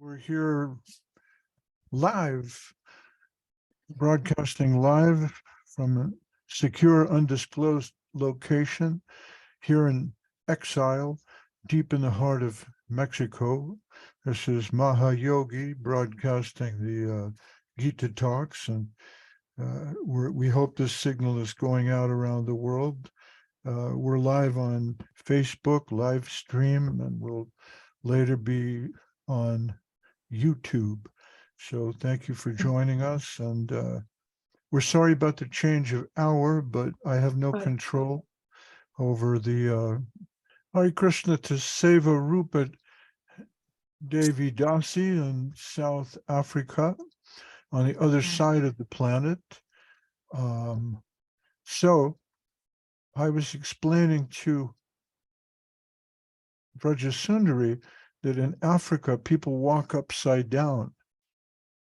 We're here live, broadcasting live from a secure, undisclosed location here in exile, deep in the heart of Mexico. This is Mahayogi broadcasting the Gita talks, and we hope this signal is going out around the world. We're live on Facebook, live stream, and we'll later be on YouTube. So thank you for joining us. And we're sorry about the change of hour, but I have no control over the Hare Krishna to Seva Rupa Devi Dasi in South Africa on the other side of the planet. So I was explaining to Vrajasundari that in Africa, people walk upside down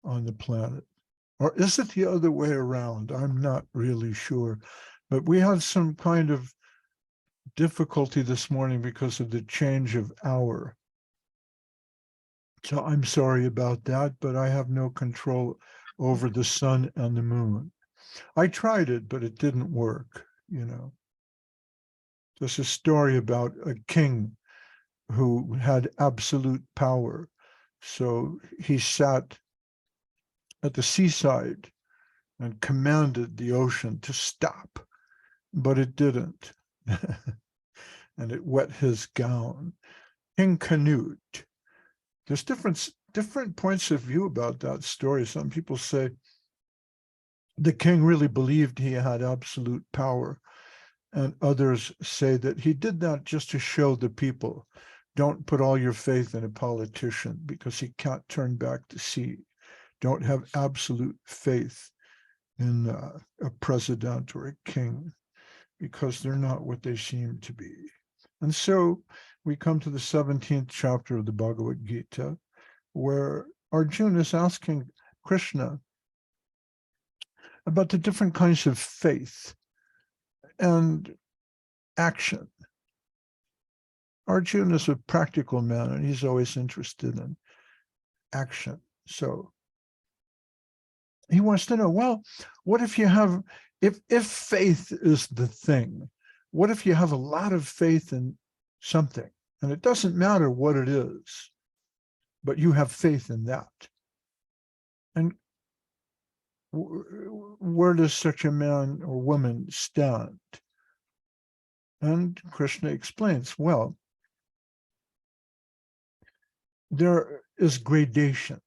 on the planet. Or is it the other way around? I'm not really sure. But we had some kind of difficulty this morning because of the change of hour. So I'm sorry about that, but I have no control over the sun and the moon. I tried it, but it didn't work, you know. There's a story about a king who had absolute power. So he sat at the seaside and commanded the ocean to stop, but it didn't. And it wet his gown. King Canute. There's different points of view about that story. Some people say the king really believed he had absolute power, and others say that he did that just to show the people, don't put all your faith in a politician because he can't turn back the sea. Don't have absolute faith in a president or a king because they're not what they seem to be. And so we come to the 17th chapter of the Bhagavad Gita, where Arjuna is asking Krishna about the different kinds of faith and action. Arjuna is a practical man, and he's always interested in action. So he wants to know, well, what if you have, if faith is the thing, what if you have a lot of faith in something, and it doesn't matter what it is, but you have faith in that? And where does such a man or woman stand? And Krishna explains, well, there is gradation.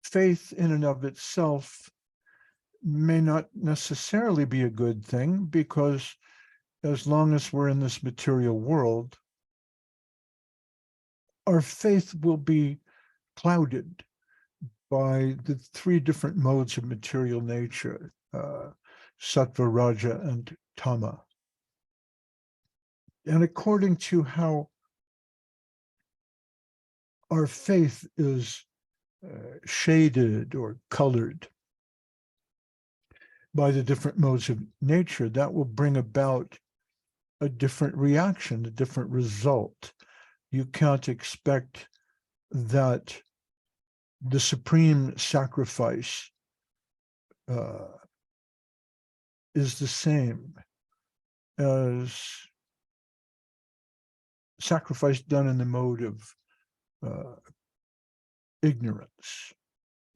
Faith in and of itself may not necessarily be a good thing, because as long as we're in this material world, our faith will be clouded by the three different modes of material nature, sattva, raja, and tama. And according to how our faith is shaded or colored by the different modes of nature, that will bring about a different reaction, a different result. You can't expect that the supreme sacrifice is the same as sacrifice done in the mode of ignorance.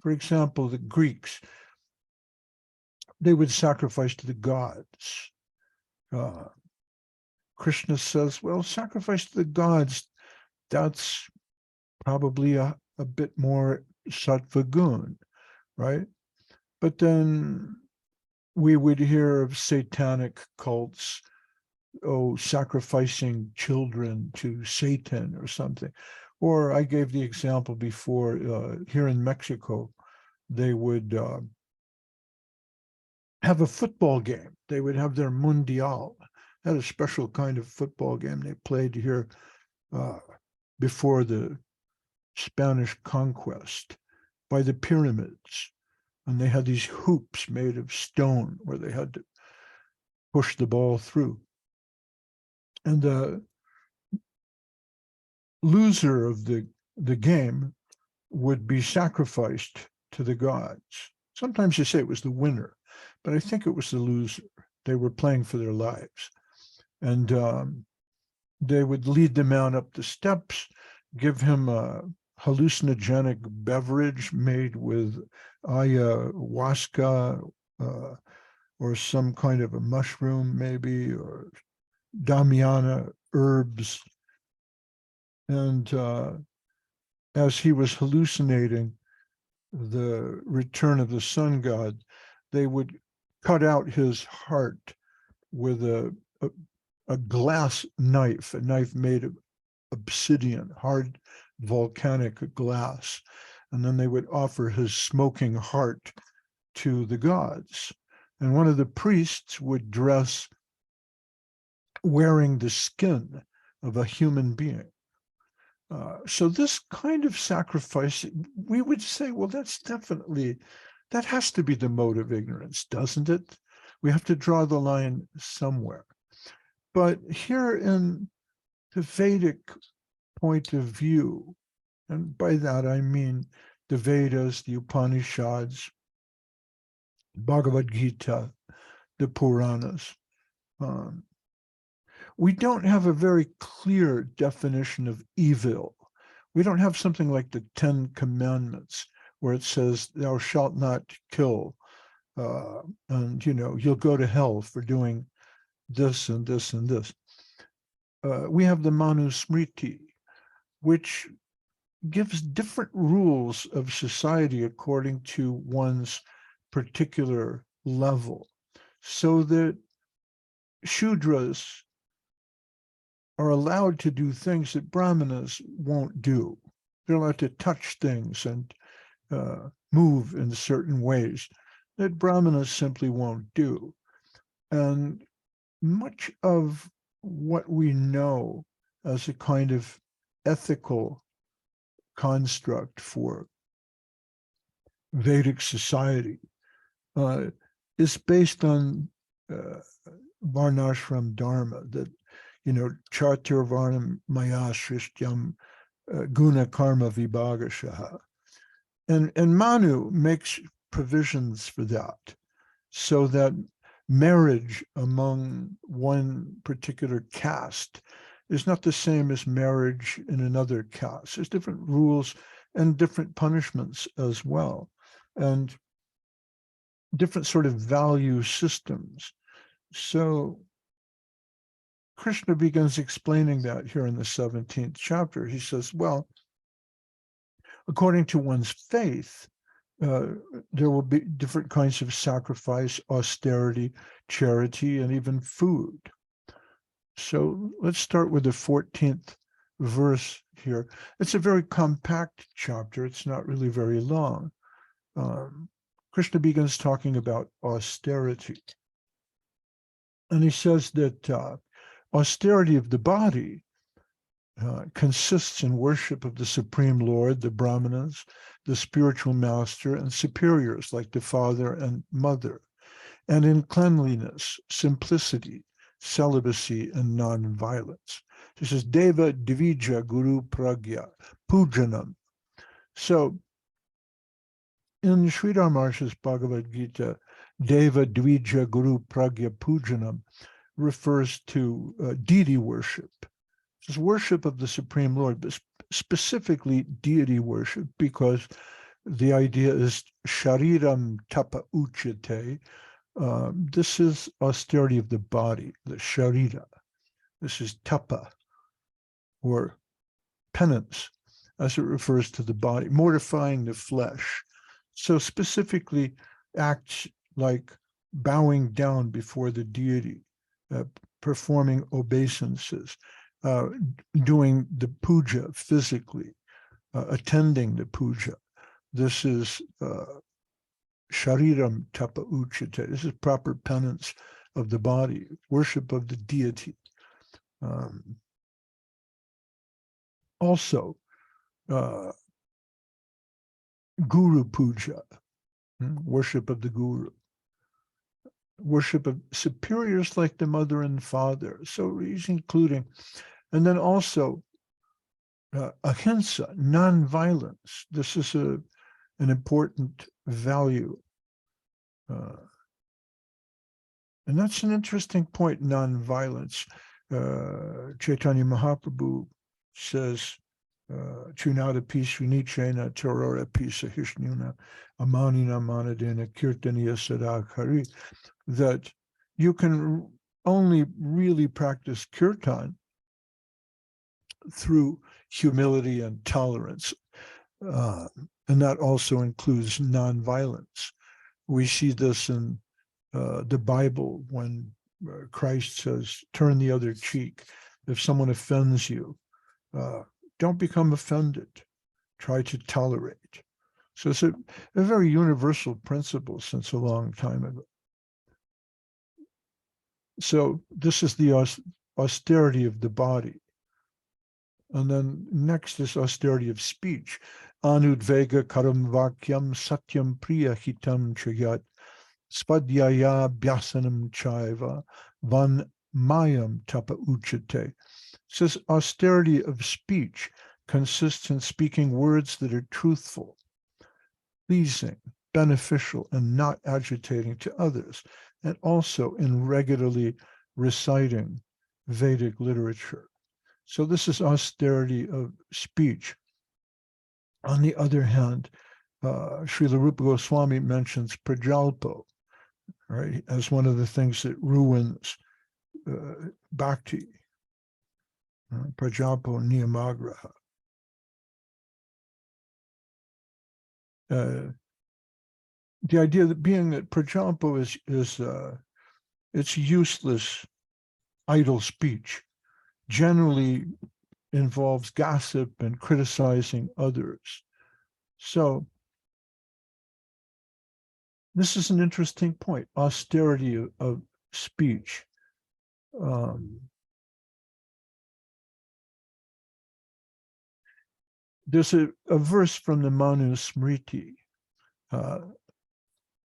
For example, the Greeks, they would sacrifice to the gods. Krishna says, well, sacrifice to the gods, that's probably a bit more sattva gun, right? But then we would hear of satanic cults, sacrificing children to Satan or something. Or I gave the example before, here in Mexico, they would have a football game. They would have their Mundial. Had a special kind of football game they played here before the Spanish conquest by the pyramids. And they had these hoops made of stone where they had to push the ball through. And the loser of the game would be sacrificed to the gods. Sometimes you say it was the winner, but I think it was the loser. They were playing for their lives. And they would lead the man up the steps, give him a hallucinogenic beverage made with ayahuasca or some kind of a mushroom, maybe, or Damiana herbs. And as he was hallucinating the return of the sun god, they would cut out his heart with a glass knife, a knife made of obsidian, hard volcanic glass. And then they would offer his smoking heart to the gods. And one of the priests would dress wearing the skin of a human being. So this kind of sacrifice, we would say, well, that has to be the mode of ignorance, doesn't it? We have to draw the line somewhere. But here in the Vedic point of view, and by that I mean the Vedas, the Upanishads, Bhagavad Gita, the Puranas, we don't have a very clear definition of evil. We don't have something like the 10 Commandments where it says, thou shalt not kill, and you'll go to hell for doing this and this and this. We have the Manusmriti, which gives different rules of society according to one's particular level, so that Shudras are allowed to do things that Brahmanas won't do. They're allowed to touch things and move in certain ways that Brahmanas simply won't do. And much of what we know as a kind of ethical construct for Vedic society is based on Varnashram Dharma, that Chaturvarnam Maya Shrishyam Guna Karma Vibhagashaha. And Manu makes provisions for that, so that marriage among one particular caste is not the same as marriage in another caste. There's different rules and different punishments as well, and different sort of value systems. So Krishna begins explaining that here in the 17th chapter. He says, well, according to one's faith, there will be different kinds of sacrifice, austerity, charity, and even food. So let's start with the 14th verse here. It's a very compact chapter. It's not really very long. Krishna begins talking about austerity. And he says that austerity of the body consists in worship of the Supreme Lord, the Brahmanas, the spiritual master, and superiors like the father and mother, and in cleanliness, simplicity, celibacy, and non-violence. He says, Deva Divija Guru Pragya Pujanam. So in Sridhar Maharaj's Bhagavad Gita, Deva Divija Guru Pragya Pujanam refers to deity worship. It's worship of the Supreme Lord, but specifically deity worship, because the idea is shariram tapa uchite. This is austerity of the body, the sharira. This is tapa, or penance, as it refers to the body, mortifying the flesh. So specifically acts like bowing down before the deity, performing obeisances, doing the puja physically, attending the puja. This is shariram tapa uchite. This is proper penance of the body, worship of the deity. Also, guru puja, worship of the guru, worship of superiors like the mother and father. So he's including, and then also ahimsa, non-violence. This is an important value. And that's an interesting point, non-violence. Chaitanya Mahaprabhu says, Chunada Pisunichena Terora Pisa Hishnuna Amanina Manadena Kirtaniya Sadakari, that you can only really practice kirtan through humility and tolerance. And that also includes non-violence. We see this in the Bible when Christ says, turn the other cheek. If someone offends you, don't become offended. Try to tolerate. So it's a very universal principle since a long time ago. So this is the austerity of the body. And then next is austerity of speech. Anudvega karam vakyam satyam priya hitam chayat spadhyaya bhyasanam chaiva van mayam tapa uchate. It says austerity of speech consists in speaking words that are truthful, pleasing, beneficial, and not agitating to others, and also in regularly reciting Vedic literature. So this is austerity of speech. On the other hand, Srila Rupa Goswami mentions prajalpo, right, as one of the things that ruins bhakti. Prajalpo niyamagraha. The idea that being that prajalpo is it's useless, idle speech, generally involves gossip and criticizing others. So this is an interesting point, austerity of speech. There's a verse from the Manu Smriti.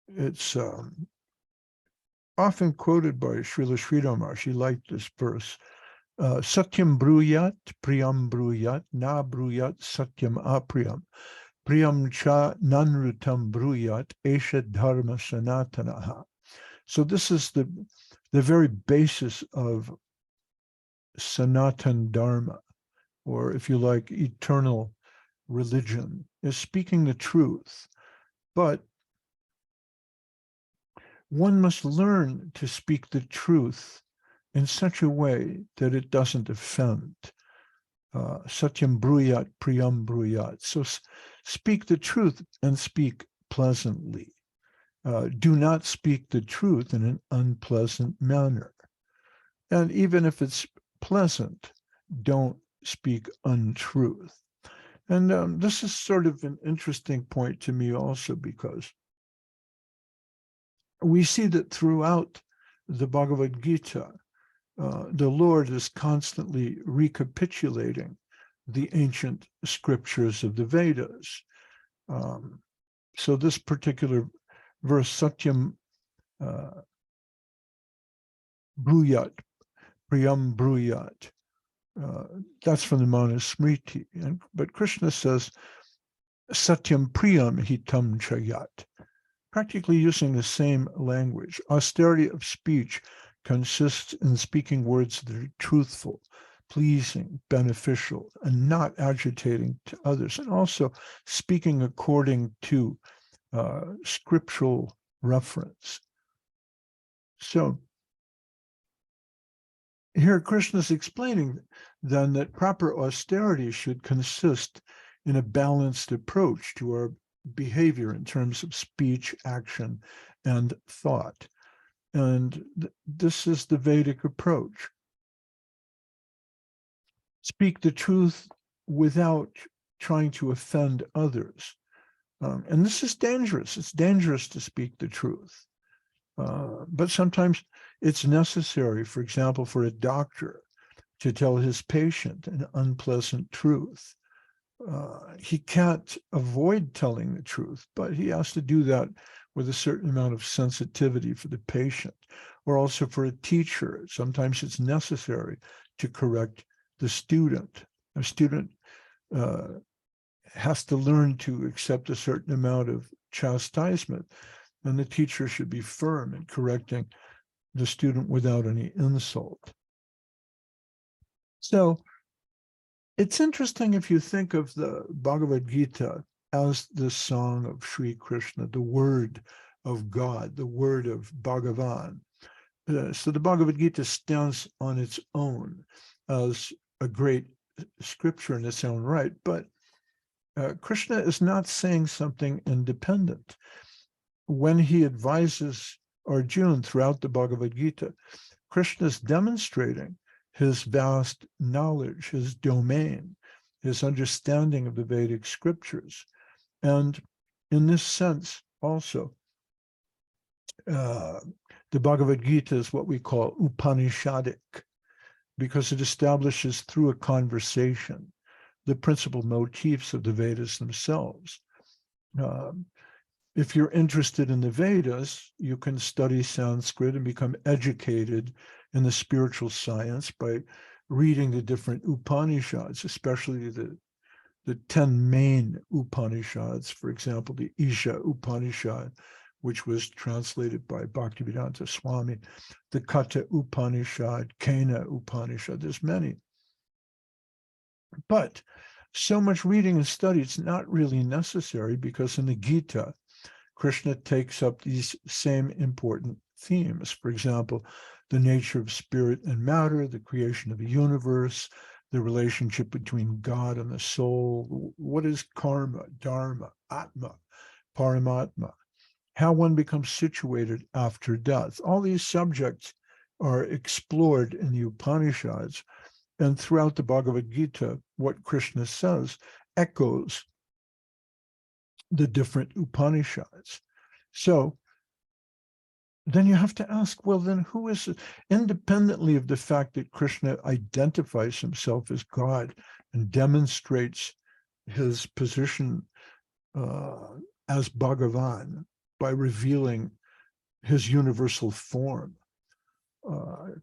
It's often quoted by Srila Sridhar. She liked this verse. Satyam bruyat, priyam bruyat, na bruyat satyam apriyam. Priyam cha nanrutam bruyat, esha dharma sanatanaha. So this is the very basis of Sanatan Dharma, or if you like, eternal religion, is speaking the truth. But one must learn to speak the truth in such a way that it doesn't offend. Satyam bruyat, priyam bruyat. So speak the truth and speak pleasantly. Do not speak the truth in an unpleasant manner. And even if it's pleasant, don't speak untruth. And this is sort of an interesting point to me also, because we see that throughout the Bhagavad Gita, the Lord is constantly recapitulating the ancient scriptures of the Vedas. So this particular verse, Satyam bruyat, priyam bruyat, that's from the Manu Smriti. But Krishna says, Satyam priyam hitam chayat, practically using the same language. Austerity of speech consists in speaking words that are truthful, pleasing, beneficial, and not agitating to others, and also speaking according to scriptural reference. So here Krishna is explaining then that proper austerity should consist in a balanced approach to our behavior in terms of speech, action, and thought. And this is the Vedic approach. Speak the truth without trying to offend others. And this is dangerous. It's dangerous to speak the truth. But sometimes it's necessary, for example, for a doctor to tell his patient an unpleasant truth. He can't avoid telling the truth, but he has to do that with a certain amount of sensitivity for the patient, or also for a teacher. Sometimes it's necessary to correct the student. A student has to learn to accept a certain amount of chastisement, and the teacher should be firm in correcting the student without any insult. So it's interesting if you think of the Bhagavad Gita as the song of Sri Krishna, the word of God, the word of Bhagavan. So the Bhagavad Gita stands on its own as a great scripture in its own right, but Krishna is not saying something independent. When he advises Arjuna throughout the Bhagavad Gita, Krishna is demonstrating his vast knowledge, his domain, his understanding of the Vedic scriptures. And in this sense, also, the Bhagavad Gita is what we call Upanishadic, because it establishes through a conversation the principal motifs of the Vedas themselves. If you're interested in the Vedas, you can study Sanskrit and become educated in the spiritual science by reading the different Upanishads, especially the 10 main Upanishads. For example, the Isha Upanishad, which was translated by Bhaktivedanta Swami, the Katha Upanishad, Kena Upanishad, there's many. But so much reading and study, it's not really necessary, because in the Gita, Krishna takes up these same important themes. For example, the nature of spirit and matter, the creation of the universe, the relationship between God and the soul, what is karma, dharma, atma, paramatma, how one becomes situated after death. All these subjects are explored in the Upanishads, and throughout the Bhagavad Gita, what Krishna says echoes the different Upanishads. So then you have to ask, well, then who is it? Independently of the fact that Krishna identifies himself as God and demonstrates his position as Bhagavan by revealing his universal form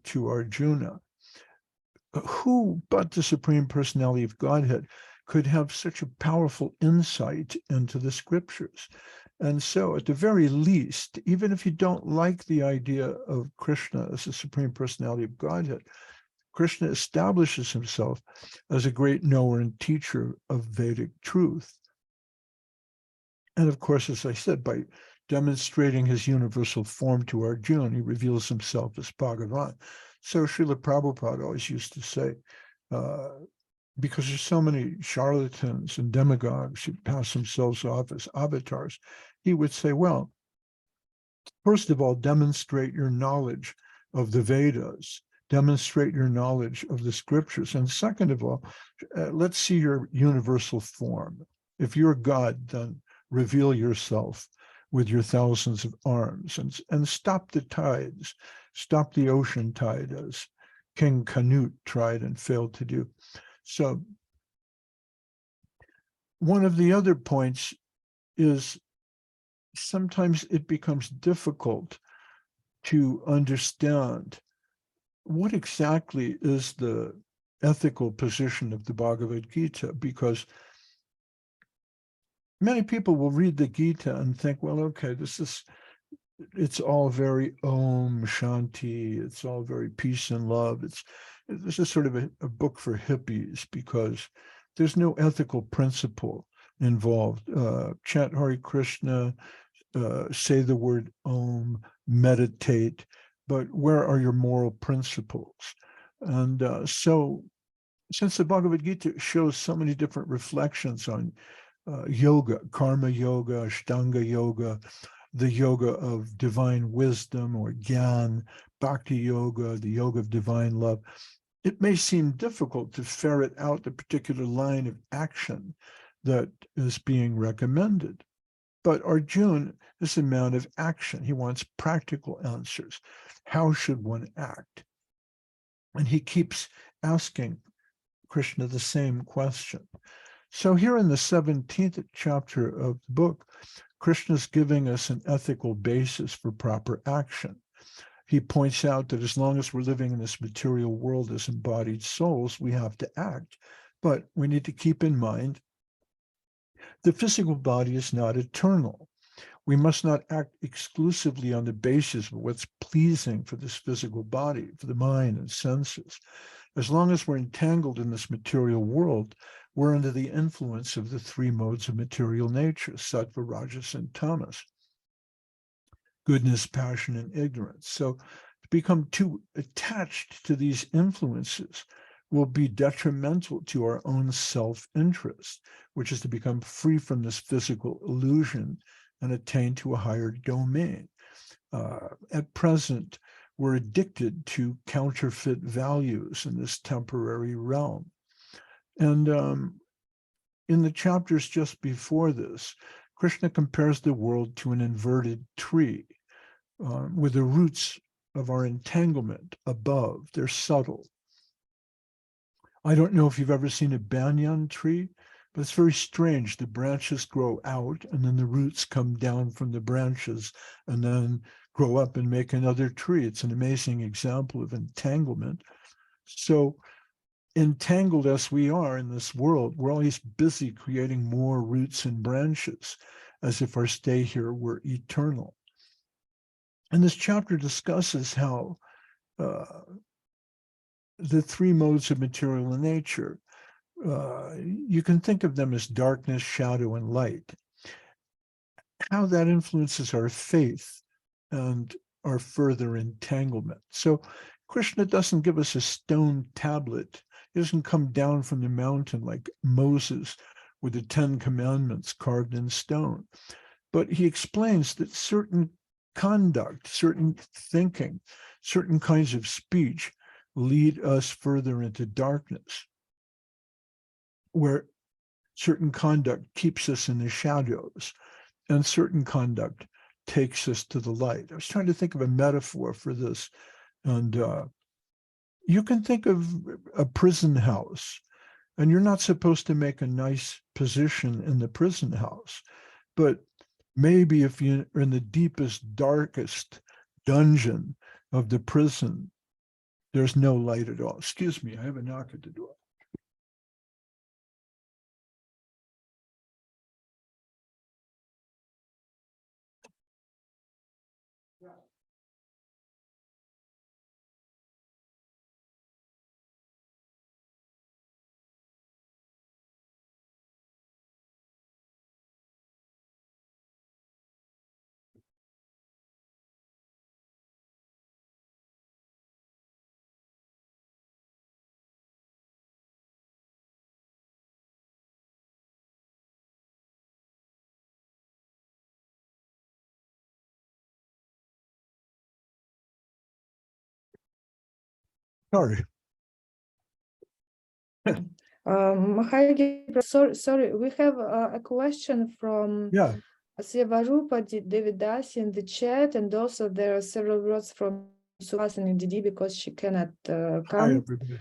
to Arjuna, who but the Supreme Personality of Godhead could have such a powerful insight into the scriptures? And so at the very least, even if you don't like the idea of Krishna as the Supreme Personality of Godhead, Krishna establishes himself as a great knower and teacher of Vedic truth. And of course, as I said, by demonstrating his universal form to Arjuna, he reveals himself as Bhagavan. So Srila Prabhupada always used to say, because there's so many charlatans and demagogues who pass themselves off as avatars, he would say, well, first of all, demonstrate your knowledge of the Vedas, demonstrate your knowledge of the scriptures. And second of all, let's see your universal form. If you're God, then reveal yourself with your thousands of arms and stop the tides, stop the ocean tide, as King Canute tried and failed to do. So one of the other points is sometimes it becomes difficult to understand what exactly is the ethical position of the Bhagavad Gita, because many people will read the Gita and think, well, okay, it's all very Om Shanti, it's all very peace and love. This is sort of a book for hippies, because there's no ethical principle involved. Chant Hare Krishna, say the word Om, meditate, but where are your moral principles? And so since the Bhagavad Gita shows so many different reflections on yoga, karma yoga, ashtanga yoga, the yoga of divine wisdom or gyan, bhakti yoga, the yoga of divine love, it may seem difficult to ferret out the particular line of action that is being recommended. But Arjuna is a man of action. He wants practical answers. How should one act? And he keeps asking Krishna the same question. So here in the 17th chapter of the book, Krishna is giving us an ethical basis for proper action. He points out that as long as we're living in this material world as embodied souls, we have to act But we need to keep in mind the physical body is not eternal. We must not act exclusively on the basis of what's pleasing for this physical body, for the mind and senses. As long as we're entangled in this material world, we're under the influence of the three modes of material nature, sattva, rajas, and tamas, goodness, passion, and ignorance. So to become too attached to these influences will be detrimental to our own self-interest, which is to become free from this physical illusion and attain to a higher domain. At present, we're addicted to counterfeit values in this temporary realm. And in the chapters just before this, Krishna compares the world to an inverted tree with the roots of our entanglement above. They're subtle. I don't know if you've ever seen a banyan tree, but it's very strange. The branches grow out and then the roots come down from the branches and then grow up and make another tree. It's an amazing example of entanglement. So entangled as we are in this world, we're always busy creating more roots and branches as if our stay here were eternal. And this chapter discusses how the three modes of material nature, you can think of them as darkness, shadow, and light, how that influences our faith and our further entanglement. So Krishna doesn't give us a stone tablet. He doesn't come down from the mountain like Moses with the 10 commandments carved in stone. But he explains that certain conduct, certain thinking, certain kinds of speech lead us further into darkness, where certain conduct keeps us in the shadows and certain conduct takes us to the light. I was trying to think of a metaphor for this. And you can think of a prison house, and you're not supposed to make a nice position in the prison house. But maybe if you're in the deepest, darkest dungeon of the prison, there's no light at all. Excuse me, I have a knock at the door. Sorry. Mahayogi, sorry, we have a question from Sevarupa Devidasi in the chat, and also there are several words from Suhasini Didi because she cannot come. Hi, everybody.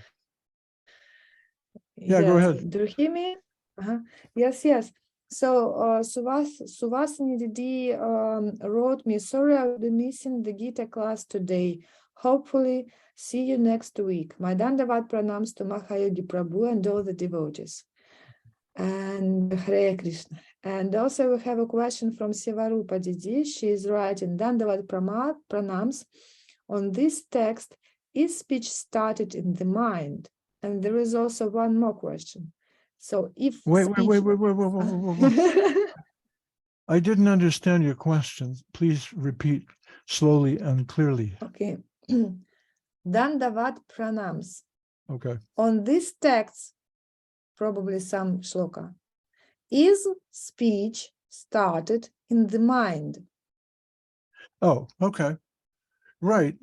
Yes. Go ahead. Do you hear me? Yes. So Suhasini Didi wrote me, sorry, I'll be missing the Gita class today. Hopefully, see you next week. My Dandavat pranams to Mahayogi Prabhu and all the devotees. And Hare Krishna. And also we have a question from Sevarupa Didi. She is writing, Dandavat pranams. On this text, is speech started in the mind? And there is also one more question. So if Wait. speech... I didn't understand your question. Please repeat slowly and clearly. Okay. Dandavat pranams. Okay. On this text, probably some shloka, is speech started in the mind? Oh, okay. Right.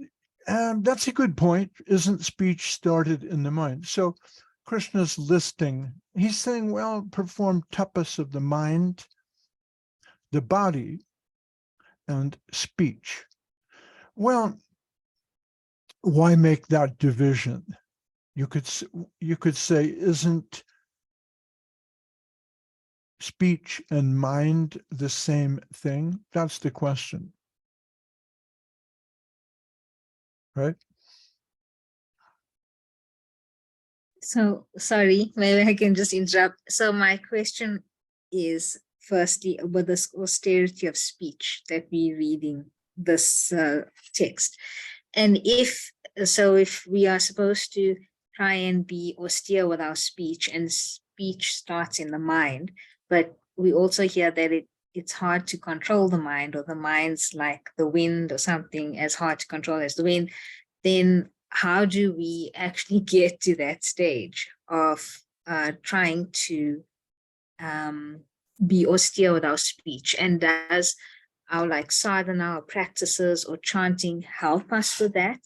That's a good point. Isn't speech started in the mind? So Krishna's listing, he's saying, well, perform tapas of the mind, the body, and speech. Well, why make that division? You could say, isn't speech and mind the same thing? That's the question, right? So sorry, maybe I can just interrupt. So my question is firstly about this austerity of speech that we're reading this text. And if we are supposed to try and be austere with our speech, and speech starts in the mind, but we also hear that it's hard to control the mind, or the mind's like the wind or something, as hard to control as the wind, then how do we actually get to that stage of trying to be austere with our speech? And does our like sadhana or practices or chanting help us with that?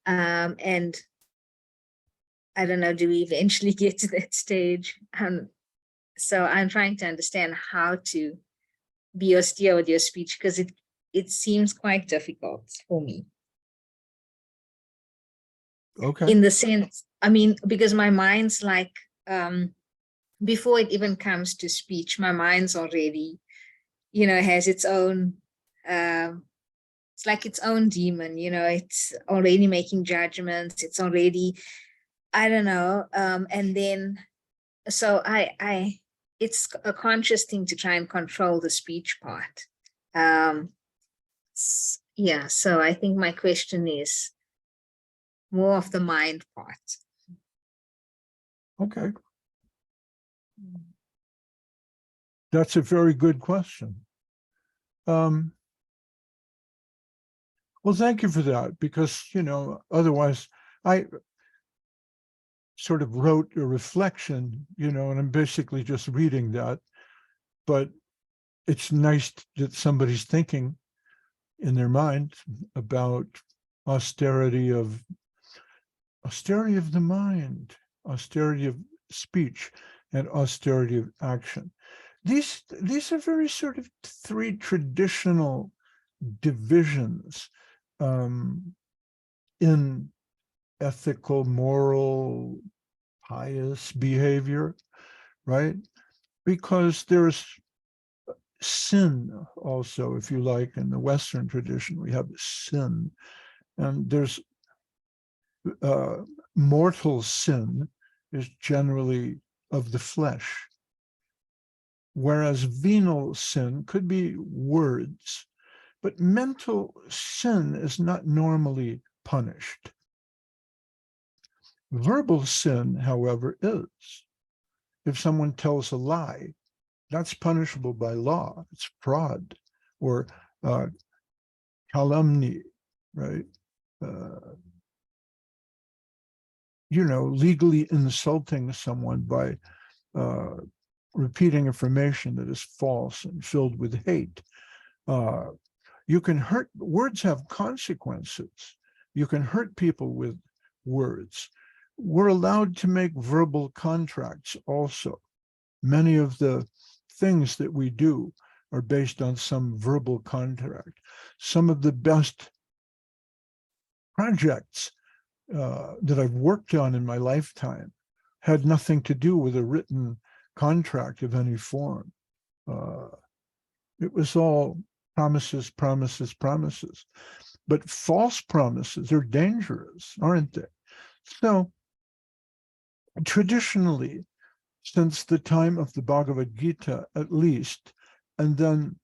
And I don't know, do we eventually get to that stage? So I'm trying to understand how to be austere with your speech, because it seems quite difficult for me. Okay. In the sense, I mean, because my mind's like, before it even comes to speech, my mind's already, has its own, it's like its own demon, it's already making judgments. It's already, I don't know. And then, so it's a conscious thing to try and control the speech part. Yeah, so I think my question is more of the mind part. Okay. That's a very good question. Well, thank you for that, because, otherwise I sort of wrote a reflection, and I'm basically just reading that, but it's nice that somebody's thinking in their mind about austerity of the mind, austerity of speech, and austerity of action. These are very sort of three traditional divisions in ethical, moral, pious behavior, right? Because there's sin also, if you like, in the Western tradition, we have sin, and there's mortal sin is generally of the flesh, whereas venal sin could be words, but mental sin is not normally punished. Verbal sin, however, is. If someone tells a lie, that's punishable by law. It's fraud or calumny, right? Legally insulting someone by repeating information that is false and filled with hate. You can hurt, words have consequences. You can hurt people with words. We're allowed to make verbal contracts also. Many of the things that we do are based on some verbal contract. Some of the best projects that I've worked on in my lifetime had nothing to do with a written contract of any form. It was all promises, promises, promises. But false promises are dangerous, aren't they? So traditionally, since the time of the Bhagavad Gita, at least, and then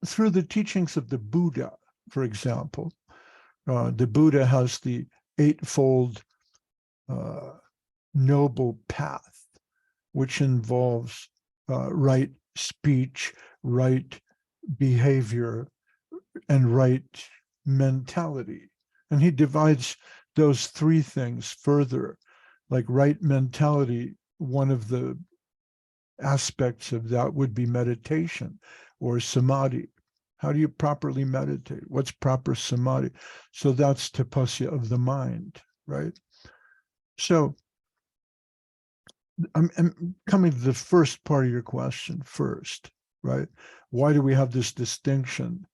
through the teachings of the Buddha, for example, the Buddha has the eightfold noble path, which involves right speech, right behavior, and right mentality. And he divides those three things further, like right mentality. One of the aspects of that would be meditation or samadhi. How do you properly meditate? What's proper samadhi? So that's tapasya of the mind, right? So I'm coming to the first part of your question first, right? Why do we have this distinction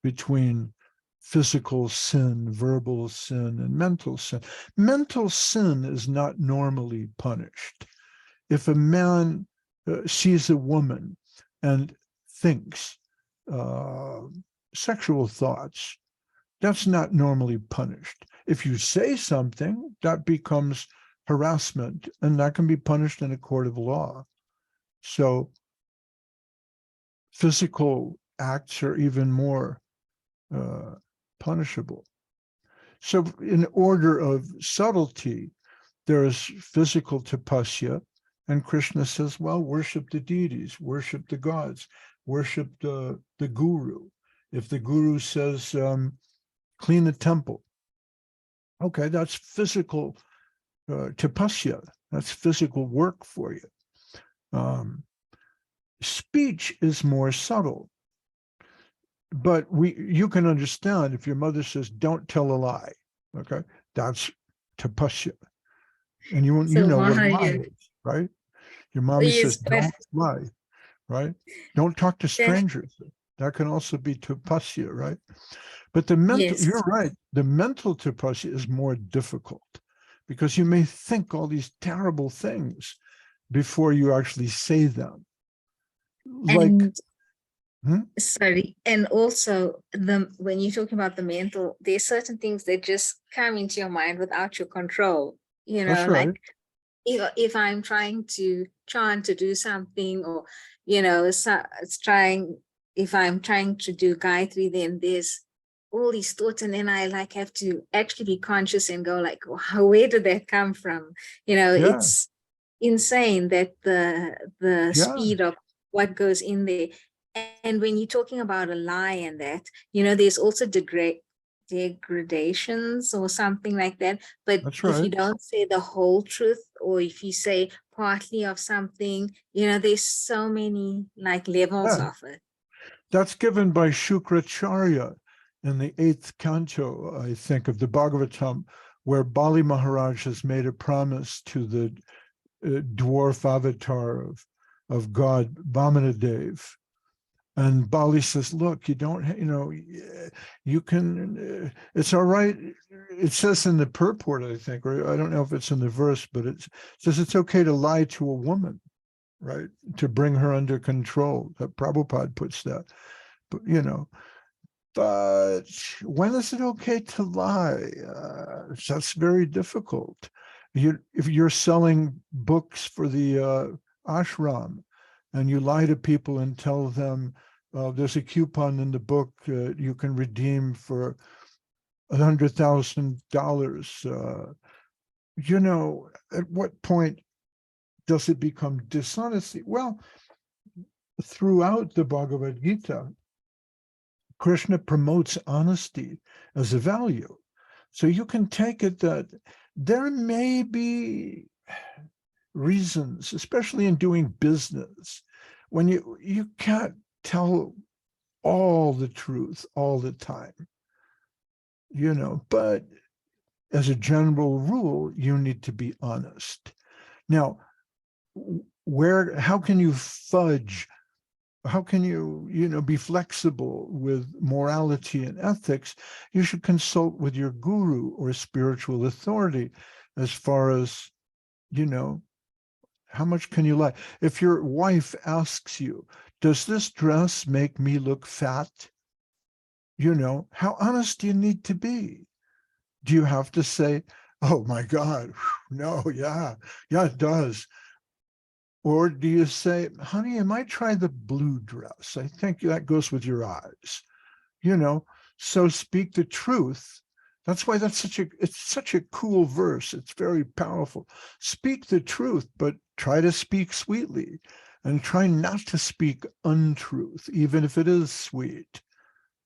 between physical sin, verbal sin, and mental sin? Mental sin is not normally punished. If a man sees a woman and thinks sexual thoughts, that's not normally punished. If you say something, that becomes harassment, and that can be punished in a court of law. So physical acts are even more punishable. So in order of subtlety, there is physical tapasya, and Krishna says, well, worship the deities, worship the gods, worship the guru. If the guru says, clean the temple, okay, that's physical tapasya, that's physical work for you. Speech is more subtle, but you can understand if your mother says, don't tell a lie, okay, that's tapasya. And you So know what a lie Mahayogi, is, right? Your mommy says, yes, but don't lie, right? Don't talk to that, strangers. That can also be tapasya, right? But the mental, yes, you're right, the mental tapasya is more difficult because you may think all these terrible things before you actually say them. Like, and hmm? sorry, and also when you're talking about the mental, there's certain things that just come into your mind without your control. That's right. Like if I'm trying to do something, or if I'm trying to do Gayatri, then there's all these thoughts, and then I like have to actually be conscious and go like, where did that come from? Yeah, It's insane that the yeah, speed of what goes in there. And when you're talking about a lie and that, there's also degradations or something like that. But that's if you right. don't say the whole truth, or if you say partly of something, there's so many like levels Yeah, of it. that's given by Shukracharya in the 8th canto, I think, of the Bhagavatam, where Bali Maharaj has made a promise to the dwarf avatar of God, Vamanadev. And Bali says, look, you don't, you can, it's all right. It says in the purport, I think, or I don't know if it's in the verse, but it says it's okay to lie to a woman, right? To bring her under control. That Prabhupada puts that, but but when is it okay to lie? That's very difficult. If you're selling books for the ashram and you lie to people and tell them there's a coupon in the book you can redeem for $100,000, at what point does it become dishonesty? Well, throughout the Bhagavad Gita, Krishna promotes honesty as a value. So you can take it that there may be reasons, especially in doing business, when you can't tell all the truth all the time, but as a general rule, you need to be honest. Now, how can you fudge? How can you, be flexible with morality and ethics? You should consult with your guru or spiritual authority as far as, how much can you lie? If your wife asks you, does this dress make me look fat? How honest do you need to be? Do you have to say, oh my God, no, yeah, it does. Or do you say, honey, I might try the blue dress. I think that goes with your eyes. So speak the truth. That's why it's such a cool verse. It's very powerful. Speak the truth, but try to speak sweetly and try not to speak untruth, even if it is sweet.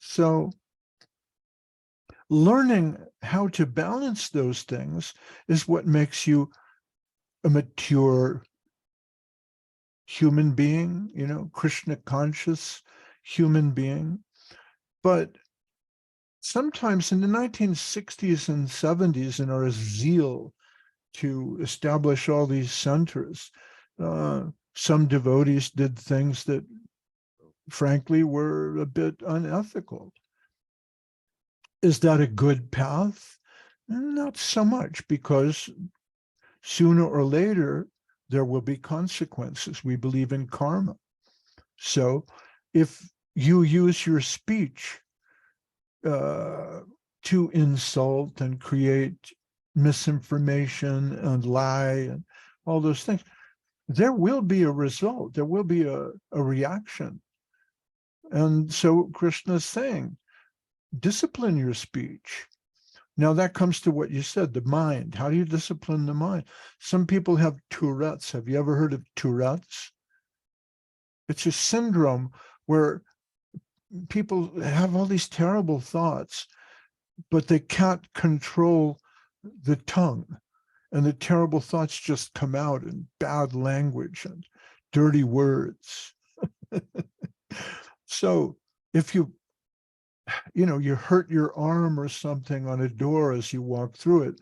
So learning how to balance those things is what makes you a mature human being, Krishna conscious human being. But sometimes in the 1960s and 70s, in our zeal to establish all these centers, some devotees did things that frankly were a bit unethical. Is that a good path? Not so much, because sooner or later, there will be consequences. We believe in karma. So if you use your speech to insult and create misinformation and lie and all those things, there will be a result. There will be a reaction. And so Krishna is saying, discipline your speech. Now that comes to what you said, the mind. How do you discipline the mind? Some people have Tourette's. Have you ever heard of Tourette's? It's a syndrome where people have all these terrible thoughts, but they can't control the tongue. And the terrible thoughts just come out in bad language and dirty words. So if you hurt your arm or something on a door as you walk through it,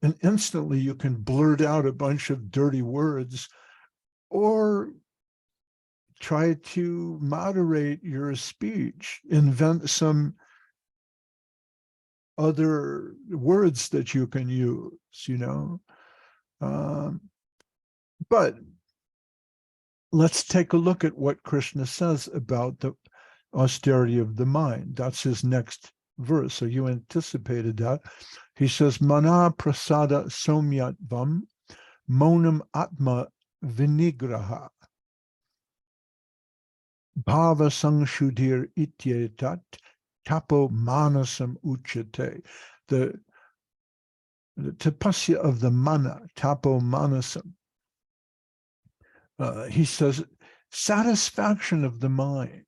and instantly you can blurt out a bunch of dirty words, or try to moderate your speech, invent some other words that you can use, but let's take a look at what Krishna says about the austerity of the mind. That's his next verse. So you anticipated that. He says, Mana prasada somyatvam monam atma vinigraha bhava sangshudir ityetat tapo manasam uchate. The tapasya of the mana, tapo manasam. He says, satisfaction of the mind,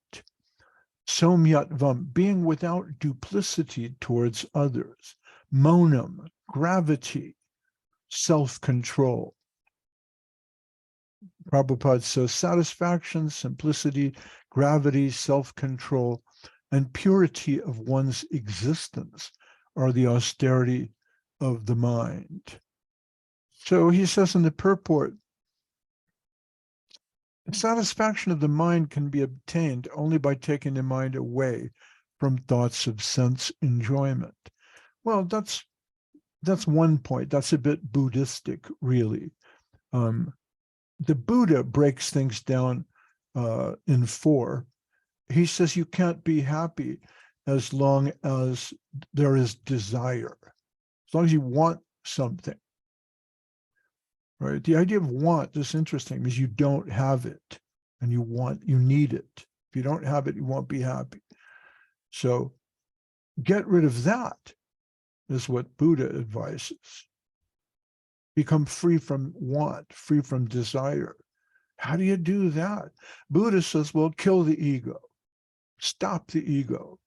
somyatvam, being without duplicity towards others, monam, gravity, self-control. Prabhupada says satisfaction, simplicity, gravity, self-control, and purity of one's existence are the austerity of the mind. So he says in the purport, satisfaction of the mind can be obtained only by taking the mind away from thoughts of sense enjoyment. Well, that's one point. That's a bit Buddhistic, really. The Buddha breaks things down in four. He says you can't be happy as long as there is desire, as long as you want something. Right? The idea of want is interesting because you don't have it and you need it. If you don't have it, you won't be happy. So get rid of that is what Buddha advises. Become free from want, free from desire. How do you do that? Buddha says, well, kill the ego. Stop the ego.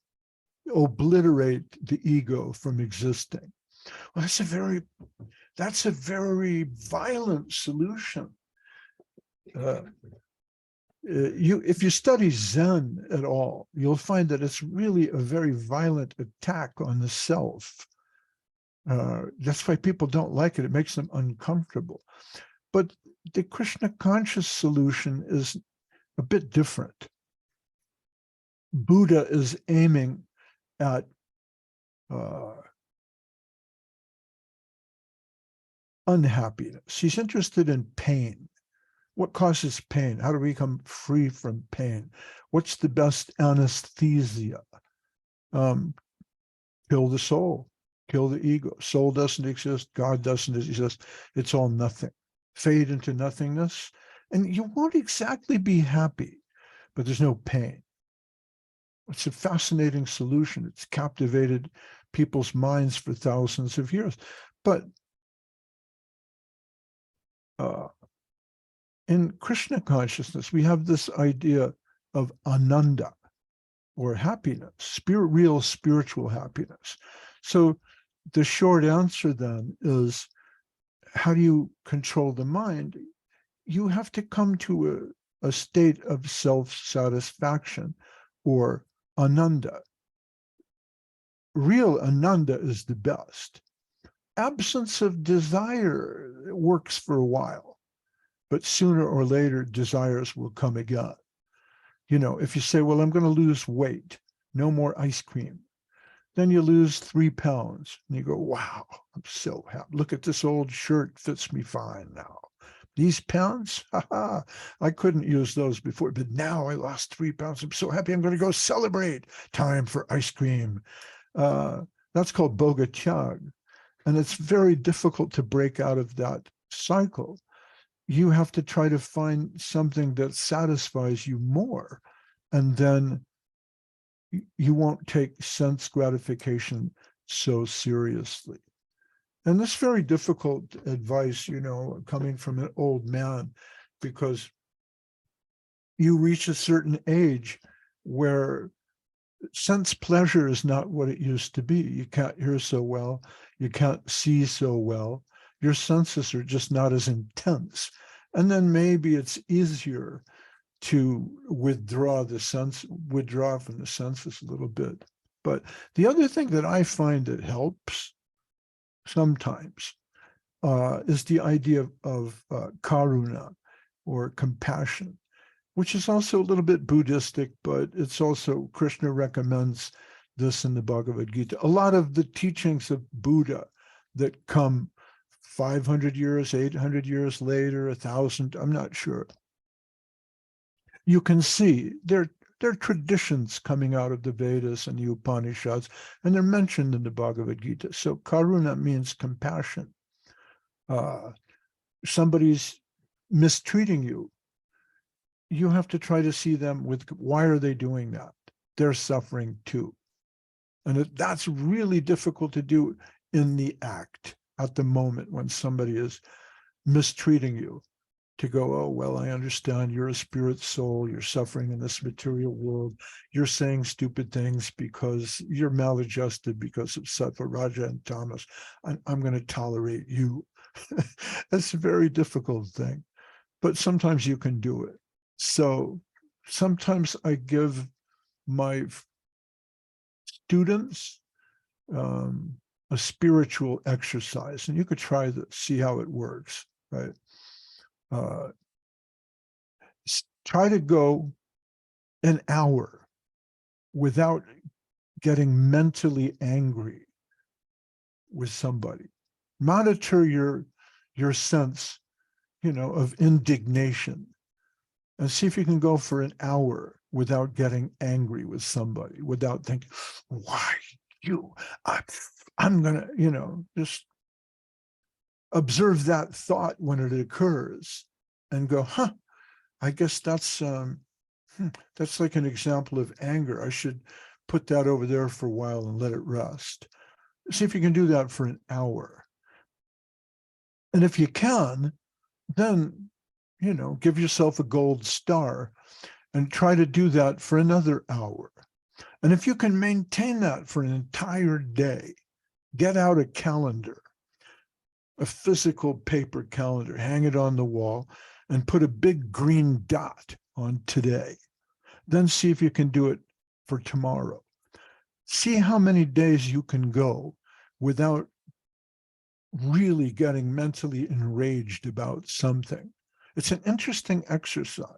Obliterate the ego from existing. Well, that's a very violent solution. If you study Zen at all, you'll find that it's really a very violent attack on the self. That's why people don't like it. It makes them uncomfortable. But the Krishna conscious solution is a bit different. Buddha is aiming at unhappiness. He's interested in pain. What causes pain? How do we become free from pain? What's the best anesthesia? Kill the soul, kill the ego. Soul doesn't exist. God doesn't exist. It's all nothing. Fade into nothingness. And you won't exactly be happy, but there's no pain. It's a fascinating solution. It's captivated people's minds for thousands of years. But in Krishna consciousness, we have this idea of ananda, or happiness, real spiritual happiness. So the short answer then is, how do you control the mind? You have to come to a state of self-satisfaction, or ananda. Real ananda is the best. Absence of desire works for a while, but sooner or later desires will come again. If you say, well, I'm going to lose weight, no more ice cream, then you lose 3 pounds and you go, wow, I'm so happy. Look at this old shirt, fits me fine now. These pants, I couldn't use those before, but now I lost 3 pounds. I'm so happy. I'm going to go celebrate. Time for ice cream. That's called bogatyag. And it's very difficult to break out of that cycle. You have to try to find something that satisfies you more. And then you won't take sense gratification so seriously. And this very difficult advice, coming from an old man, because you reach a certain age where sense pleasure is not what it used to be. You can't hear so well. You can't see so well. Your senses are just not as intense. And then maybe it's easier to withdraw from the senses a little bit. But the other thing that I find that helps sometimes is the idea of karuna, or compassion, which is also a little bit Buddhistic, but it's also, Krishna recommends this in the Bhagavad Gita. A lot of the teachings of Buddha that come 500 years, 800 years later, 1,000, I'm not sure. You can see they're traditions coming out of the Vedas and the Upanishads, and they're mentioned in the Bhagavad Gita. So karuna means compassion. Somebody's mistreating you. You have to try to see them with, why are they doing that? They're suffering too. And that's really difficult to do in the act, at the moment when somebody is mistreating you, to go, oh, well, I understand you're a spirit soul, you're suffering in this material world, you're saying stupid things because you're maladjusted because of sattva, raja, and tamas. I'm going to tolerate you. That's a very difficult thing, but sometimes you can do it. So sometimes I give my students a spiritual exercise, and you could try this, see how it works, right? Try to go an hour without getting mentally angry with somebody. Monitor your sense, of indignation, and see if you can go for an hour without getting angry with somebody, without thinking, why you, I'm gonna, just observe that thought when it occurs and go, I guess that's like an example of anger. I should put that over there for a while and let it rest. See if you can do that for an hour. And if you can, then, give yourself a gold star and try to do that for another hour. And if you can maintain that for an entire day, get out a calendar, a physical paper calendar, hang it on the wall, and put a big green dot on today. Then see if you can do it for tomorrow. See how many days you can go without really getting mentally enraged about something. It's an interesting exercise.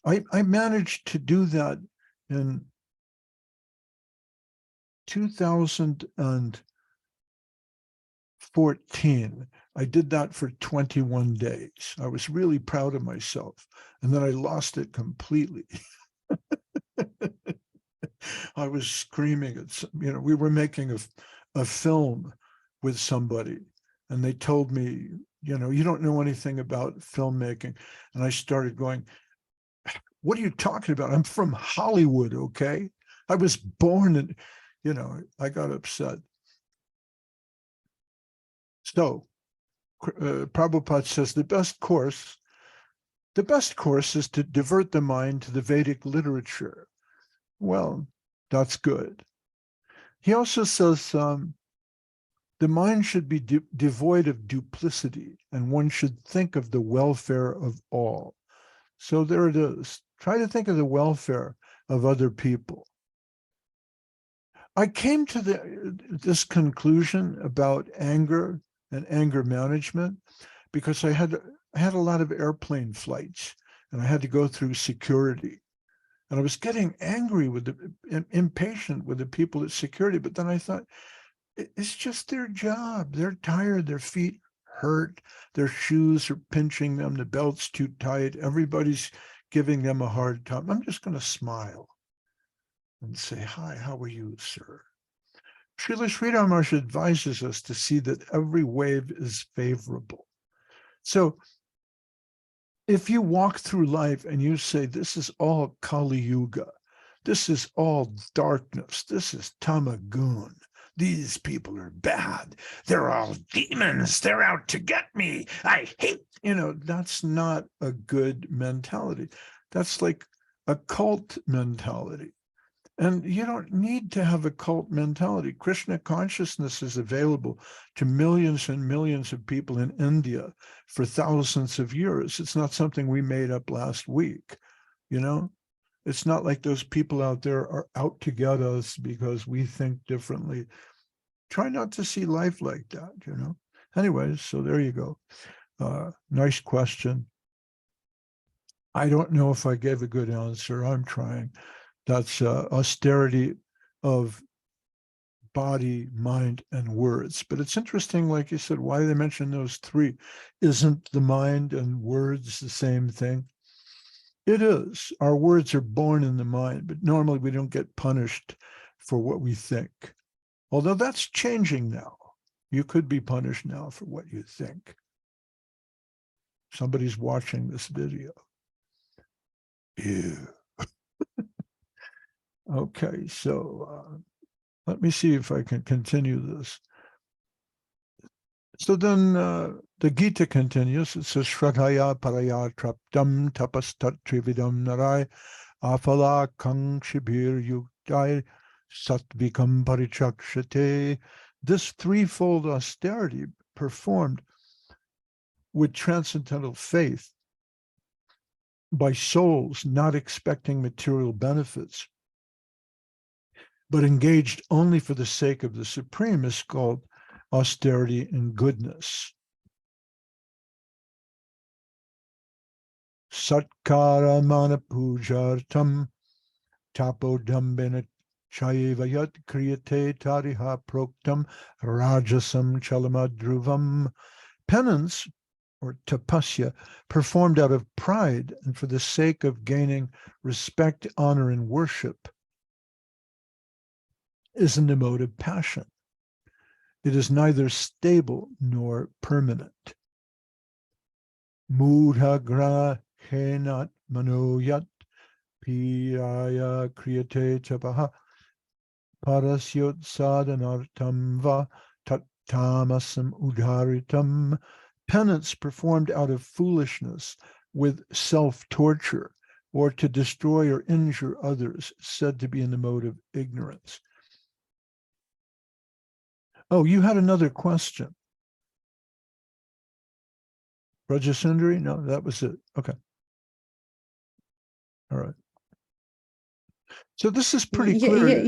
I managed to do that in 2014. I did that for 21 days. I was really proud of myself. And then I lost it completely. I was screaming at, we were making a film with somebody, and they told me, you don't know anything about filmmaking. And I started going, what are you talking about? I'm from Hollywood, okay? I was born in, I got upset. So Prabhupada says the best course is to divert the mind to the Vedic literature. Well, that's good. He also says the mind should be devoid of duplicity, and one should think of the welfare of all. So there it is. Try to think of the welfare of other people. I came to this conclusion about anger and anger management because I had a lot of airplane flights, and I had to go through security. And I was getting angry impatient with the people at security. But then I thought, it's just their job. They're tired, their feet hurt, their shoes are pinching them, the belt's too tight, everybody's giving them a hard time. I'm just going to smile and say, hi, how are you, sir? Srila Sri Maharaj advises us to see that every wave is favorable. So if you walk through life and you say, this is all Kali Yuga, this is all darkness, this is Tamagun, these people are bad, they're all demons, they're out to get me, I hate, that's not a good mentality. That's like a cult mentality. And you don't need to have a cult mentality. Krishna consciousness is available to millions and millions of people in India for thousands of years. It's not something we made up last week, It's not like those people out there are out to get us because we think differently. Try not to see life like that, Anyways, so there you go. Nice question. I don't know if I gave a good answer. I'm trying. That's austerity of body, mind, and words. But it's interesting, like you said, why do they mention those three? Isn't the mind and words the same thing? It is. Our words are born in the mind, but normally we don't get punished for what we think. Although that's changing now. You could be punished now for what you think. Somebody's watching this video. Ew. Okay, so let me see if I can continue this. So then the Gita continues. It says, Shraddhaya paraya traptam tapastat trividam narai afala kangshibir yuktai satvikam parichakshate. This threefold austerity performed with transcendental faith by souls not expecting material benefits, but engaged only for the sake of the Supreme, is called austerity and goodness. Satkara mana pujartam tapodambena chayevayat kriyate tariha proktam rajasam chalamadruvam. Penance, or tapasya, performed out of pride and for the sake of gaining respect, honor, and worship, is an emotive passion. It is neither stable nor permanent. Mudha grahenat manoyat piraya kriyate tapaha parasyot sadhanartam va tat tamasam udharitam. Penance performed out of foolishness with self-torture or to destroy or injure others, said to be in the mode of ignorance. Oh, you had another question. Rajasundari? No, that was it. Okay. All right. So this is pretty clear.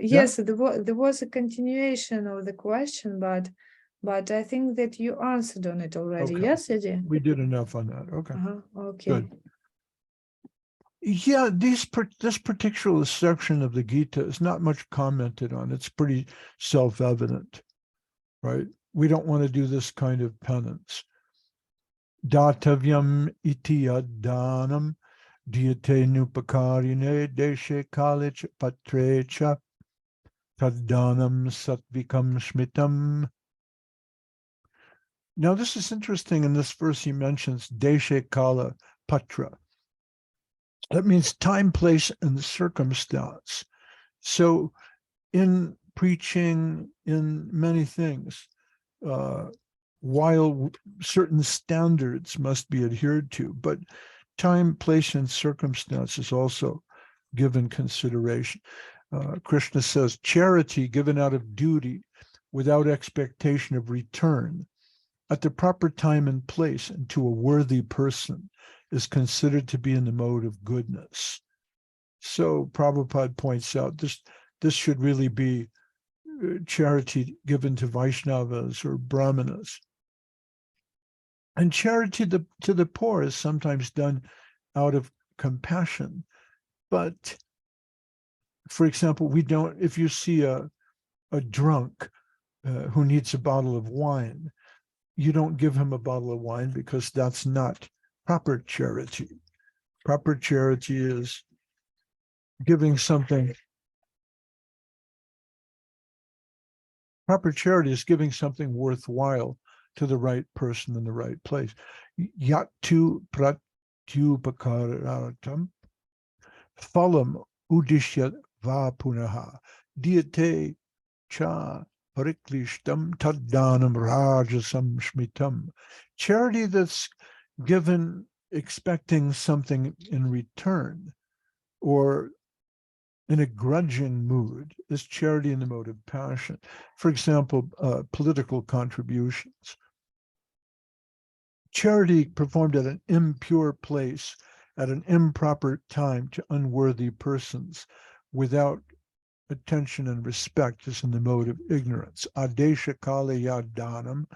Yes, there was a continuation of the question, but I think that you answered on it already. Okay. Yes, Eddie? We did enough on that. Okay. Okay. Good. Yeah, this particular section of the Gita is not much commented on. It's pretty self-evident, right? We don't want to do this kind of penance. Datavyam iti danam diyate nupakarine deshe kalich patrecha taddanam satvikam shmitam. Now, this is interesting. In this verse, he mentions deshe kala patra. That means time, place, and circumstance. So in preaching, in many things, while certain standards must be adhered to, but time, place, and circumstance is also given consideration. Krishna says, charity given out of duty without expectation of return at the proper time and place and to a worthy person is considered to be in the mode of goodness. So Prabhupada points out this should really be charity given to Vaishnavas or Brahmanas. And charity to the poor is sometimes done out of compassion. But, for example, if you see a drunk who needs a bottle of wine, you don't give him a bottle of wine because that's not proper charity. Proper charity is giving something Proper charity is giving something worthwhile to the right person in the right place. Yatu pratyupakaratam phalam udishya va punaha diyate cha pariklishtam taddanam rajasam shmitam. Charity that's given expecting something in return or in a grudging mood is charity in the mode of passion. For example, political contributions. Charity performed at an impure place at an improper time to unworthy persons without attention and respect is in the mode of ignorance. Adesha kalaya danam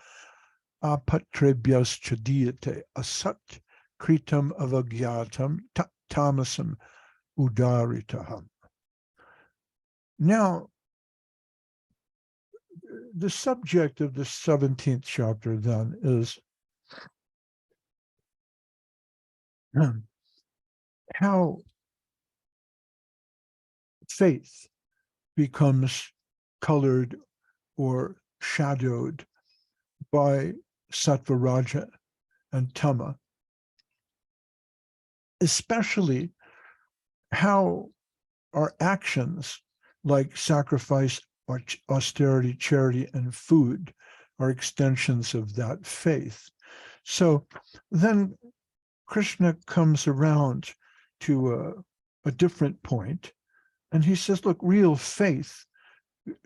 apatrebyas chadiyate asat kritam avagyatam tamasam udaritaham. Now, the subject of the 17th chapter then is how faith becomes colored or shadowed by sattva, raja, and tama, especially how our actions like sacrifice, austerity, charity, and food are extensions of that faith. So then Krishna comes around to a different point, and he says, look, real faith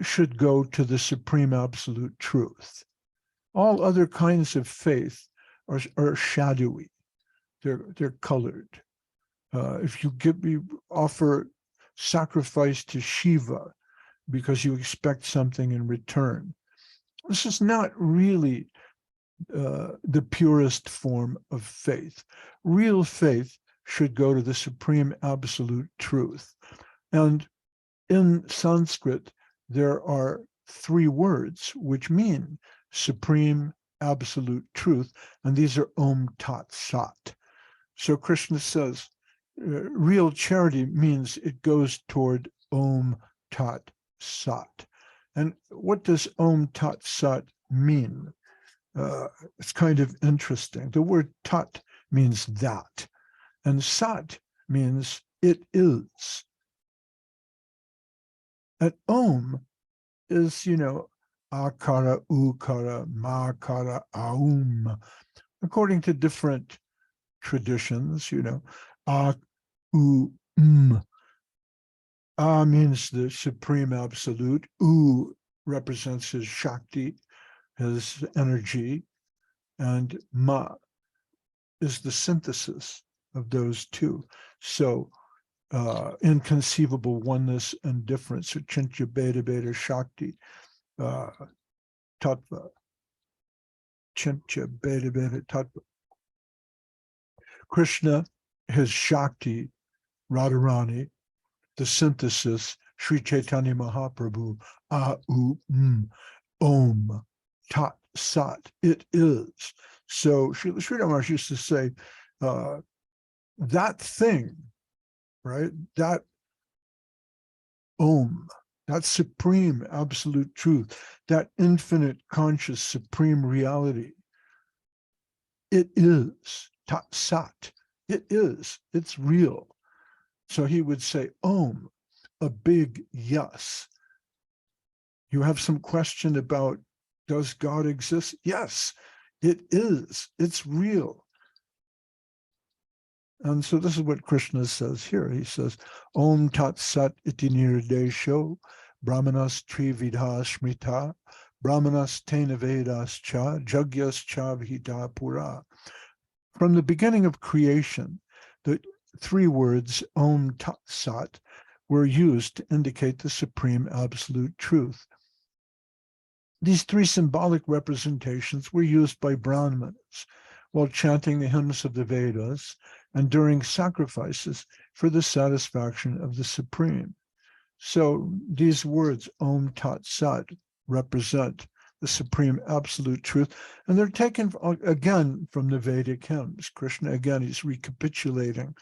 should go to the supreme absolute truth. All other kinds of faith are shadowy. They're colored. If you offer sacrifice to Shiva because you expect something in return, this is not really the purest form of faith. Real faith should go to the supreme absolute truth. And in Sanskrit, there are 3 words which mean supreme absolute truth, and these are Om Tat Sat. So Krishna says, real charity means it goes toward Om Tat Sat. And what does Om Tat Sat mean? It's kind of interesting. The word tat means that, and sat means it is. And om is, akara, ukara, makara, aum. According to different traditions, a, u, A means the supreme absolute. U represents his Shakti, his energy, and Ma is the synthesis of those two. So inconceivable oneness and difference, Achintya Beta Beta Shakti, Tattva, Achintya Beta Beta Tattva. Krishna, his Shakti, Radharani, the synthesis, Sri Chaitanya Mahaprabhu, Om, Tat, Sat, it is. So Sri Maharaj used to say, that thing, right, that Om, that supreme absolute truth, that infinite conscious supreme reality, it is, Tat, Sat, it is, it's real. So he would say, Om, a big yes. You have some question about, does God exist? Yes, it is. It's real. And so this is what Krishna says here. He says, Om Tat Sat iti nirdesho, Brahmanas trividha smrita, Brahmanas tena vedas cha, Jagyas cha vihita pura. From the beginning of creation, the 3 words, Om Tat Sat, were used to indicate the supreme absolute truth. These 3 symbolic representations were used by Brahmanas while chanting the hymns of the Vedas and during sacrifices for the satisfaction of the Supreme. So these words, Om Tat Sat, represent the supreme absolute truth, and they're taken again from the Vedic hymns. Krishna, again, he's recapitulating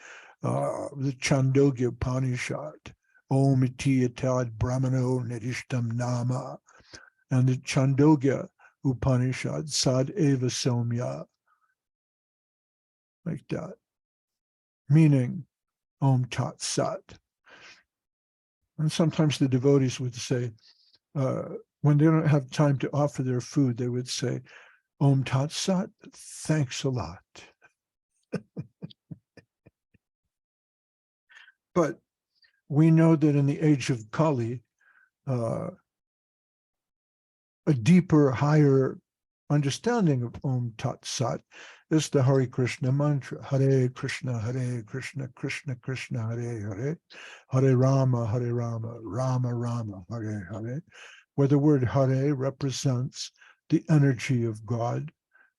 the Chandogya Upanishad, Om iti yatad brahmano nirishtam nama, and the Chandogya Upanishad, Sad Eva Somya, like that, meaning Om Tat Sat. And sometimes the devotees would say, when they don't have time to offer their food, they would say, Om Tat Sat, thanks a lot. But we know that in the age of Kali, a deeper, higher understanding of Om Tat Sat is the Hare Krishna mantra. Hare Krishna, Krishna Krishna, Hare Hare, Hare Rama, Rama Rama, Hare Hare, where the word Hare represents the energy of God,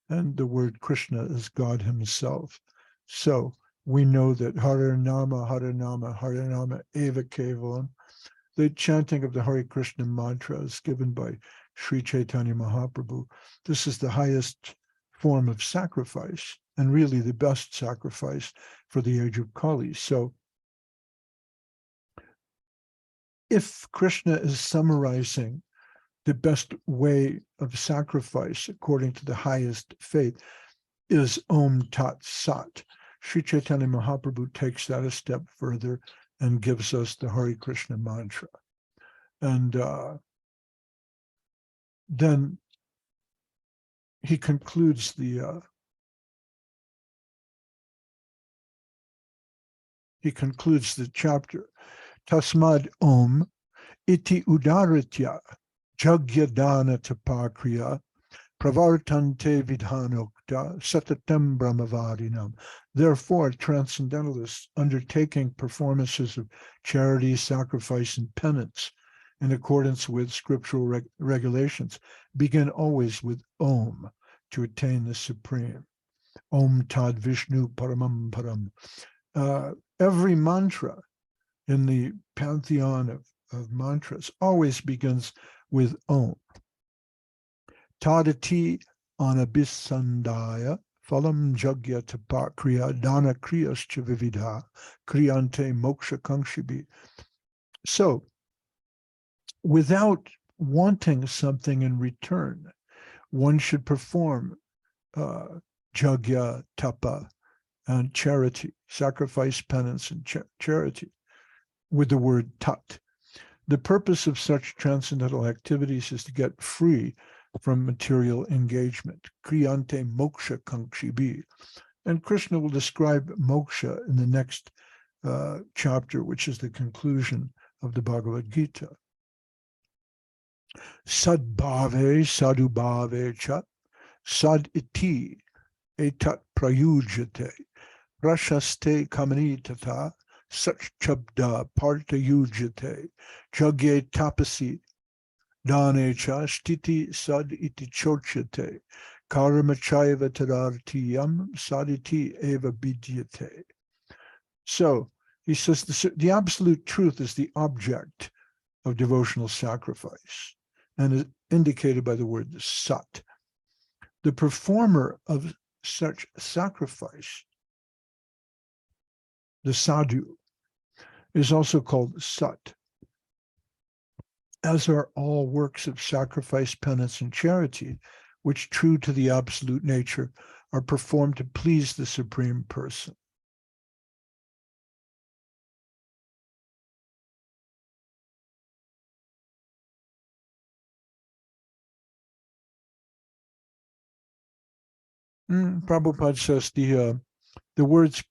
and the word Krishna is God himself. So we know that Hare Nama, Eva Kevalam. The chanting of the Hare Krishna mantra is given by Sri Chaitanya Mahaprabhu. This is the highest form of sacrifice, and really the best sacrifice for the age of Kali. So if Krishna is summarizing the best way of sacrifice according to the highest faith is Om Tat Sat, Sri Chaitanya Mahaprabhu takes that a step further and gives us the Hare Krishna mantra. And then he concludes the chapter. Tasmad Om iti udaritya jagyadana tapakriya pravartante vidhanokta satatam brahmavadinam. Therefore, transcendentalists undertaking performances of charity, sacrifice, and penance in accordance with scriptural regulations begin always with Om to attain the supreme. Om Tad Vishnu Paramam Param. Every mantra in the pantheon of mantras always begins with Om. Tadati anabhisandaya phalam jagya tapa kriya dana kriyascha vividha kriyante moksha kangshibi. So, without wanting something in return, one should perform jagya, tapa, and charity, sacrifice, penance, and charity, with the word tat. The purpose of such transcendental activities is to get free from material engagement. Kriyante moksha kangshibi. And Krishna will describe moksha in the next chapter, which is the conclusion of the Bhagavad Gita. Sadbhave sadubhave cha sad iti etat prayujate prashaste kamani tata such chabda partayujate jagye tapasi dane cha stiti sad iti chochate karma chaiva tadartiyam saditi eva bidyate. So he says the absolute truth is the object of devotional sacrifice, and is indicated by the word sat. The performer of such sacrifice, the sadhu, is also called sat, as are all works of sacrifice, penance, and charity, which, true to the absolute nature, are performed to please the Supreme Person. Prabhupada says the words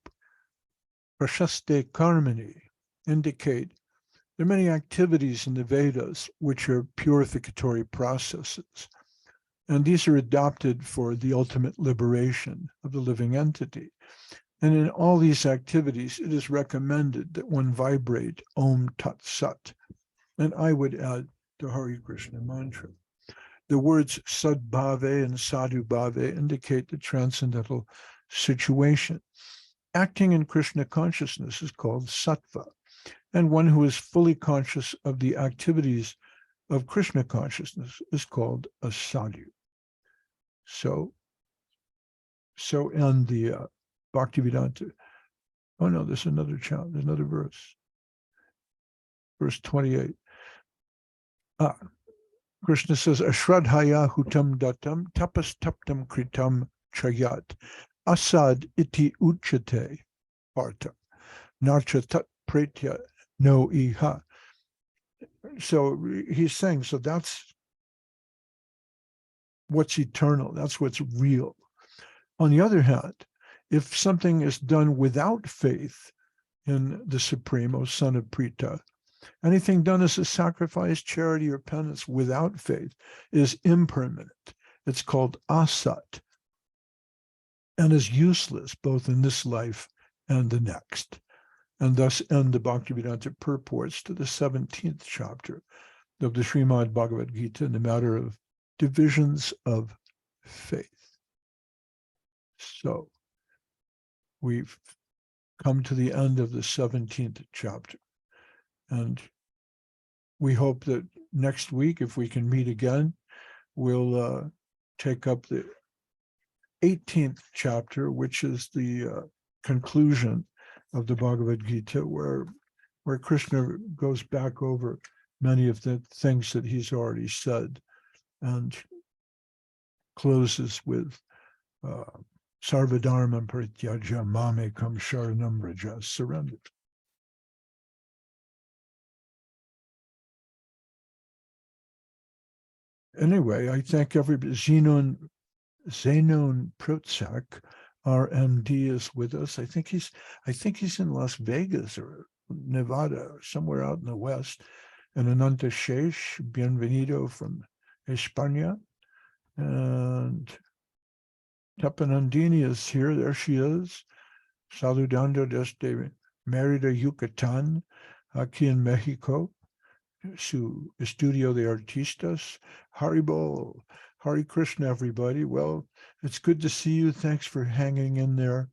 prashaste karmani indicate there are many activities in the Vedas which are purificatory processes, and these are adopted for the ultimate liberation of the living entity. And in all these activities, it is recommended that one vibrate Om Tat Sat, and I would add the Hare Krishna mantra. The words Sadbhave and Sadhubhave indicate the transcendental situation. Acting in Krishna consciousness is called sattva, and one who is fully conscious of the activities of Krishna consciousness is called a sadhu. So in the Bhaktivedanta, oh no, there's another chapter, there's another verse. Verse 28. Krishna says, Ashradhaya hutam datam tapas taptam kritam chayat asad iti uchate parta narcha tat pretya no iha. So he's saying, so that's what's eternal, that's what's real. On the other hand, if something is done without faith in the Supreme, O son of Prita, anything done as a sacrifice, charity, or penance without faith is impermanent. It's called asat and is useless both in this life and the next. And thus end the Bhaktivedanta purports to the 17th chapter of the Srimad Bhagavad Gita in the matter of divisions of faith. So we've come to the end of the 17th chapter. And we hope that next week, if we can meet again, we'll take up the 18th chapter, which is the conclusion of the Bhagavad Gita, where Krishna goes back over many of the things that he's already said and closes with Sarvadharma Prityaja Mamekam Sharanam Raja, surrender. Anyway, I thank everybody. Zenon Protzak, our MD, is with us. I think he's in Las Vegas or Nevada, or somewhere out in the West. And Ananta Shesh, bienvenido from España. And Tapanandini is here. There she is. Saludando desde Mérida, Yucatán, aquí en México. Su Estudio de Artistas. Haribol, Hare Krishna, everybody. Well, it's good to see you. Thanks for hanging in there.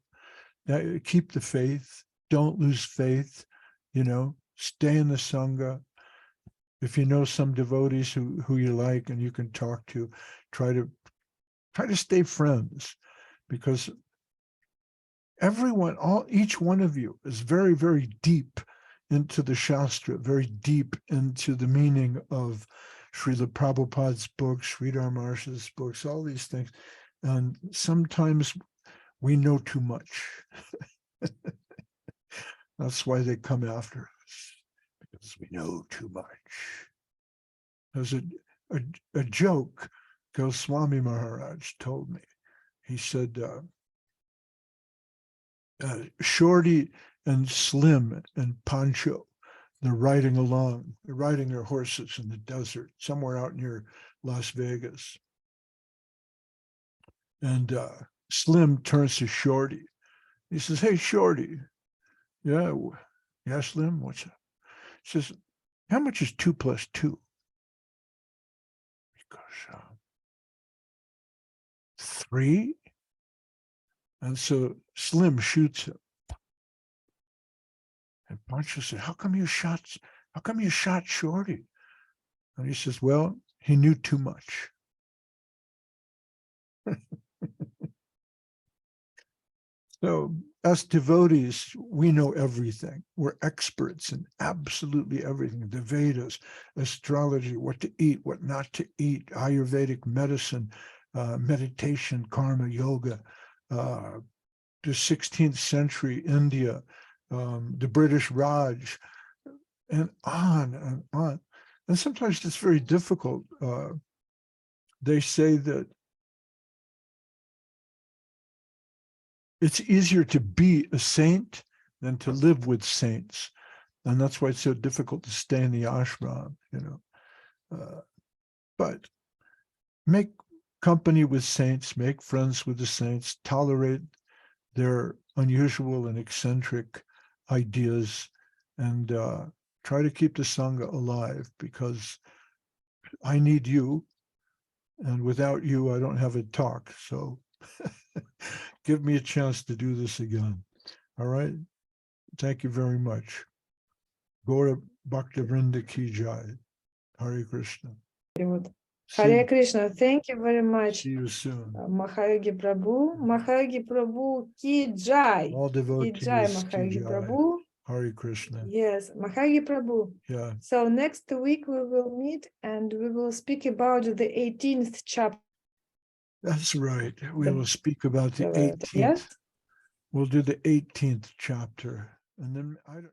Keep the faith. Don't lose faith. Stay in the Sangha. If you know some devotees who you like and you can talk to, try to stay friends, because each one of you is very, very deep into the Shastra, very deep into the meaning of Srila Prabhupada's books, Sridhar Maharaj's books, all these things. And sometimes we know too much. That's why they come after us, because we know too much. There's a joke Goswami Maharaj told me. He said, Shorty and Slim and Pancho, they're riding their horses in the desert, somewhere out near Las Vegas. And Slim turns to Shorty. He says, hey, Shorty. Yeah, Slim, what's up? He says, how much is 2 + 2? He goes, 3? And so Slim shoots him. And Pancho said, how come you shot Shorty? And he says, well, he knew too much. So as devotees, we know everything. We're experts in absolutely everything. The Vedas, astrology, what to eat, what not to eat, Ayurvedic medicine, meditation, karma, yoga, the 16th century India, the British Raj, and on and on. And sometimes it's very difficult. They say that it's easier to be a saint than to live with saints. And that's why it's so difficult to stay in the ashram, but make company with saints, make friends with the saints, tolerate their unusual and eccentric ideas, and try to keep the Sangha alive, because I need you, and without you, I don't have a talk. So give me a chance to do this again. All right. Thank you very much. Gaura Bhaktivinoda Ki Jai. Hare Krishna. Hare Krishna, thank you very much. See you soon. Mahayogi Prabhu, Mahayogi Prabhu Ki Jai. All devotees Ki Jai, Ki Mahayogi Jai. Prabhu. Hare Krishna. Yes, Mahayogi Prabhu. Yeah. So next week we will meet and we will speak about the 18th chapter. That's right. We The- will speak about the Yes. 18th. We'll do the 18th chapter. And then I don't